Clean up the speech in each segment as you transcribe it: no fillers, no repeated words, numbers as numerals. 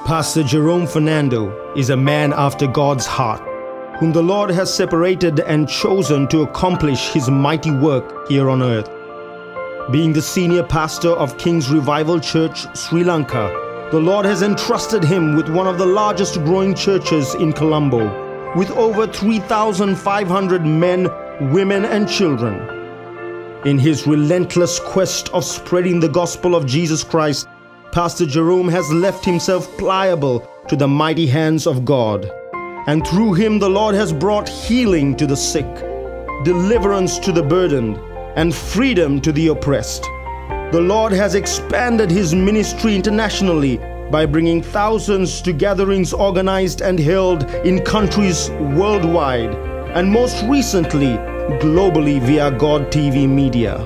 Pastor Jerome Fernando is a man after God's heart, whom the Lord has separated and chosen to accomplish His mighty work here on earth. Being the senior pastor of King's Revival Church, Sri Lanka, the Lord has entrusted him with one of the largest growing churches in Colombo, with over 3,500 men, women and children. In his relentless quest of spreading the gospel of Jesus Christ, Pastor Jerome has left himself pliable to the mighty hands of God. And through him the Lord has brought healing to the sick, deliverance to the burdened, and freedom to the oppressed. The Lord has expanded his ministry internationally by bringing thousands to gatherings organized and held in countries worldwide, and most recently, globally via God TV media.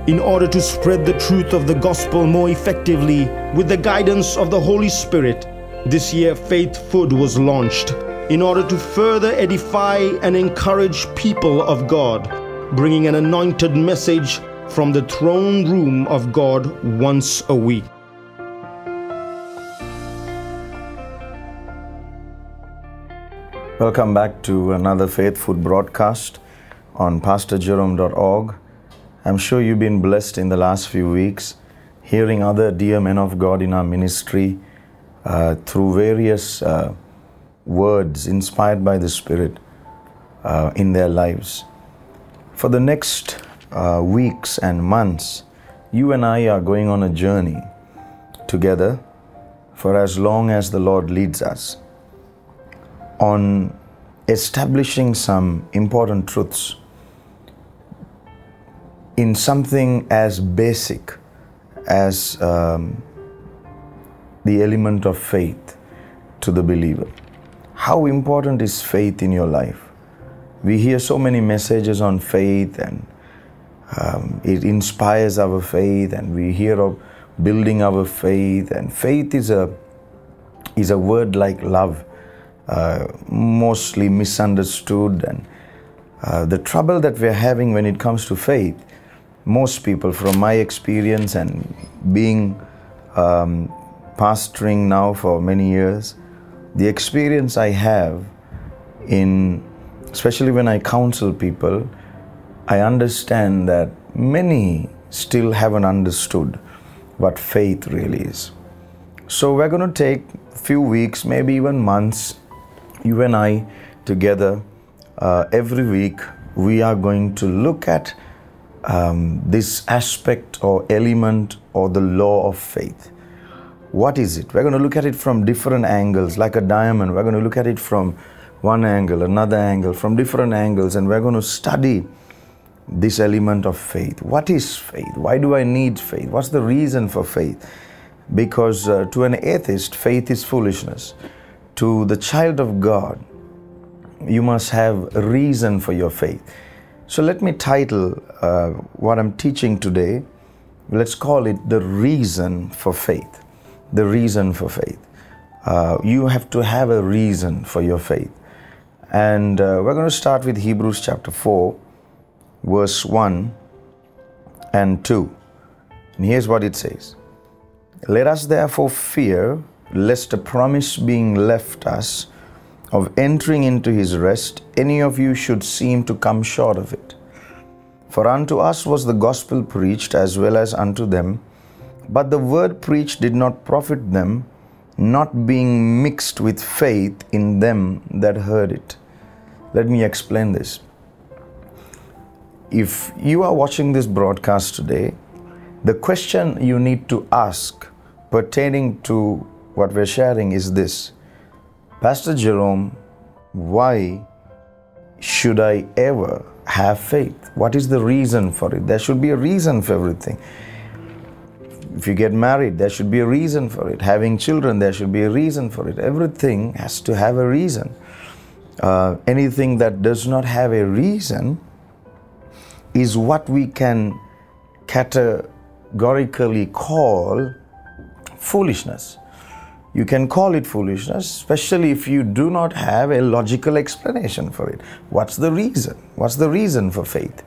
In order to spread the truth of the gospel more effectively with the guidance of the Holy Spirit, this year Faith Food was launched in order to further edify and encourage people of God, bringing an anointed message from the throne room of God once a week. Welcome back to another Faith Food broadcast on pastorjerome.org. I'm sure you've been blessed in the last few weeks hearing other dear men of God in our ministry through various words inspired by the Spirit in their lives. For the next weeks and months, you and I are going on a journey together for as long as the Lord leads us on establishing some important truths in something as basic as the element of faith to the believer. How important is faith in your life? We hear so many messages on faith, and it inspires our faith, and we hear of building our faith. And faith is a word like love, mostly misunderstood. And the trouble that we're having when it comes to faith, most people, from my experience and being pastoring now for many years, the experience I have especially when I counsel people, I understand that many still haven't understood what faith really is. So we're going to take a few weeks, maybe even months, you and I together, every week we are going to look at this aspect or element or the law of faith. What is it? We're going to look at it from different angles, like a diamond. We're going to look at it from one angle, another angle, from different angles, and we're going to study this element of faith. What is faith? Why do I need faith? What's the reason for faith? Because to an atheist, faith is foolishness. To the child of God, you must have a reason for your faith. So let me title what I'm teaching today, let's call it the reason for faith. The reason for faith. You have to have a reason for your faith. And we're going to start with Hebrews chapter 4, verse 1 and 2. And here's what it says. Let us therefore fear, lest a promise being left us of entering into his rest, any of you should seem to come short of it. For unto us was the gospel preached as well as unto them, but the word preached did not profit them, not being mixed with faith in them that heard it. Let me explain this. If you are watching this broadcast today, the question you need to ask pertaining to what we're sharing is this. Pastor Jerome, why should I ever have faith? What is the reason for it? There should be a reason for everything. If you get married, there should be a reason for it. Having children, there should be a reason for it. Everything has to have a reason. Anything that does not have a reason is what we can categorically call foolishness. You can call it foolishness, especially if you do not have a logical explanation for it. What's the reason? What's the reason for faith?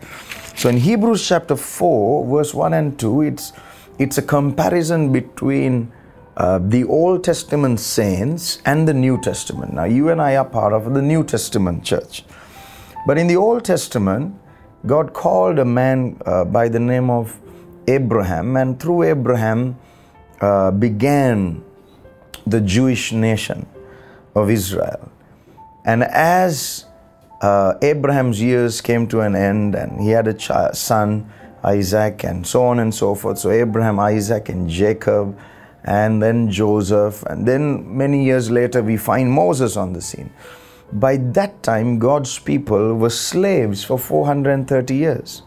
So in Hebrews chapter 4, verse 1 and 2, it's a comparison between the Old Testament saints and the New Testament. Now, you and I are part of the New Testament church. But in the Old Testament, God called a man by the name of Abraham, and through Abraham began the Jewish nation of Israel. And as Abraham's years came to an end, and he had a son, Isaac, and so on and so forth. So Abraham, Isaac, and Jacob, and then Joseph, and then many years later we find Moses on the scene. By that time, God's people were slaves for 430 years.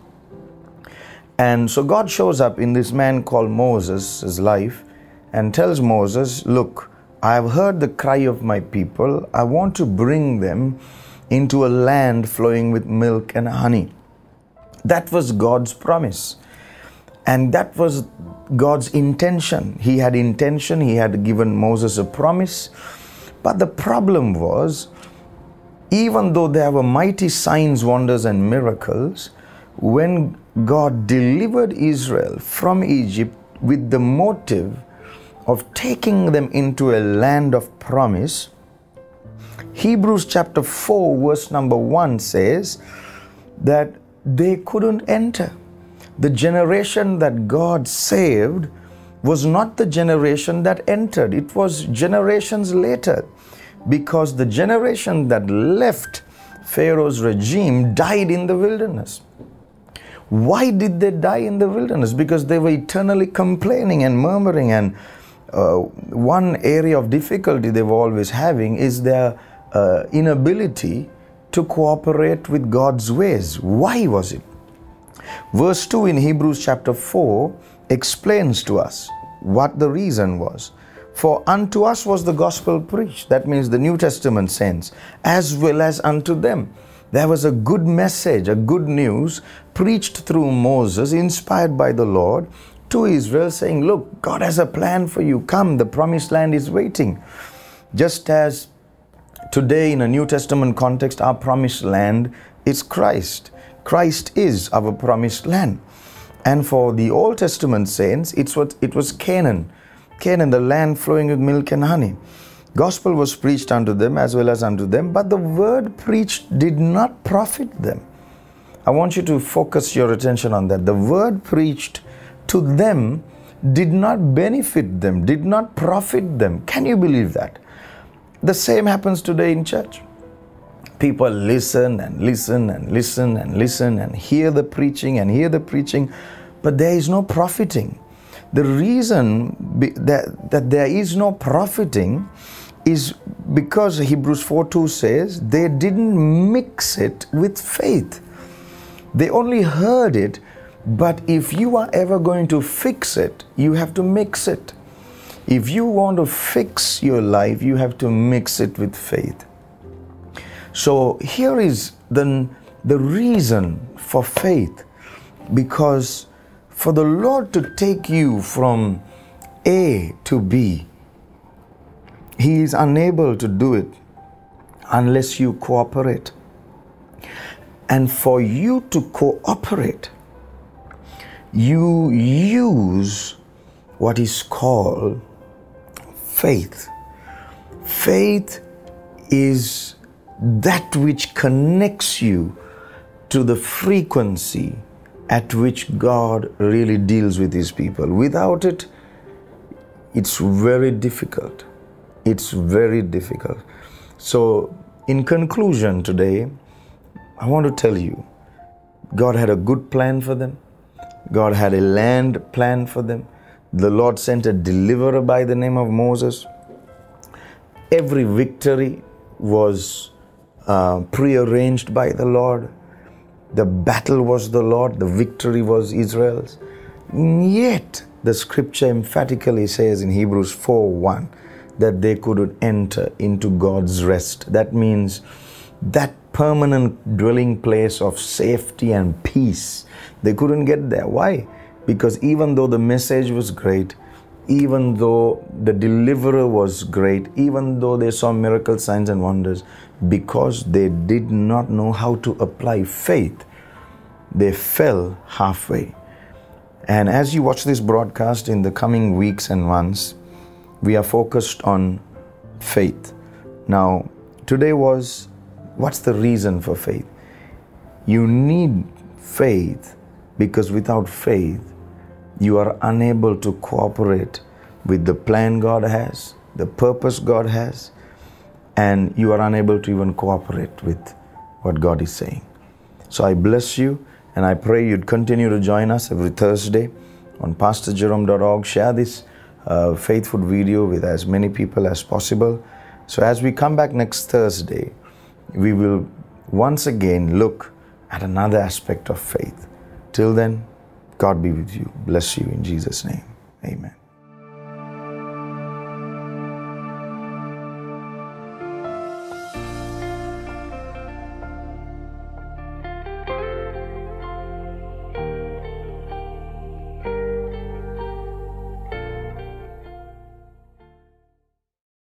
And so God shows up in this man called Moses' life and tells Moses, look, I have heard the cry of my people. I want to bring them into a land flowing with milk and honey. That was God's promise. And that was God's intention. He had intention. He had given Moses a promise. But the problem was, even though there were mighty signs, wonders, and miracles, when God delivered Israel from Egypt with the motive of taking them into a land of promise, Hebrews chapter 4 verse number 1 says that they couldn't enter. The generation that God saved was not the generation that entered. It was generations later, because the generation that left Pharaoh's regime died in the wilderness. Why did they die in the wilderness? Because they were eternally complaining and murmuring, and one area of difficulty they were always having is their inability to cooperate with God's ways. Why was it? Verse 2 in Hebrews chapter 4 explains to us what the reason was. For unto us was the gospel preached. That means the New Testament saints, as well as unto them. There was a good message, a good news preached through Moses, inspired by the Lord, to Israel, saying, look, God has a plan for you. Come, the promised land is waiting. Just as today in a New Testament context, our promised land is Christ. Christ is our promised land. And for the Old Testament saints, it was Canaan. Canaan, the land flowing with milk and honey. Gospel was preached unto them as well as unto them, but the word preached did not profit them. I want you to focus your attention on that. The word preached to them did not benefit them, did not profit them. Can you believe that? The same happens today in church. People listen and listen and listen and listen and hear the preaching, but there is no profiting. The reason that there is no profiting is because Hebrews 4:2 says they didn't mix it with faith. They only heard it, but if you are ever going to fix it, you have to mix it. If you want to fix your life, you have to mix it with faith. So here is the reason for faith, because for the Lord to take you from A to B, He is unable to do it unless you cooperate. And for you to cooperate, you use what is called faith. Faith is that which connects you to the frequency at which God really deals with His people. Without it, it's very difficult. It's very difficult. So, in conclusion today, I want to tell you, God had a good plan for them. God had a land plan for them. The Lord sent a deliverer by the name of Moses. Every victory was prearranged by the Lord. The battle was the Lord, the victory was Israel's. Yet, the scripture emphatically says in Hebrews 4:1 that they couldn't enter into God's rest. That means that permanent dwelling place of safety and peace. They couldn't get there. Why? Because even though the message was great, even though the deliverer was great, even though they saw miracle signs and wonders, because they did not know how to apply faith, they fell halfway. And as you watch this broadcast in the coming weeks and months, we are focused on faith. Now, today was, what's the reason for faith? You need faith because without faith, you are unable to cooperate with the plan God has, the purpose God has, and you are unable to even cooperate with what God is saying. So I bless you, and I pray you'd continue to join us every Thursday on pastorjerome.org. Share this faithful video with as many people as possible. So as we come back next Thursday, we will once again look at another aspect of faith. Till then, God be with you. Bless you in Jesus' name. Amen.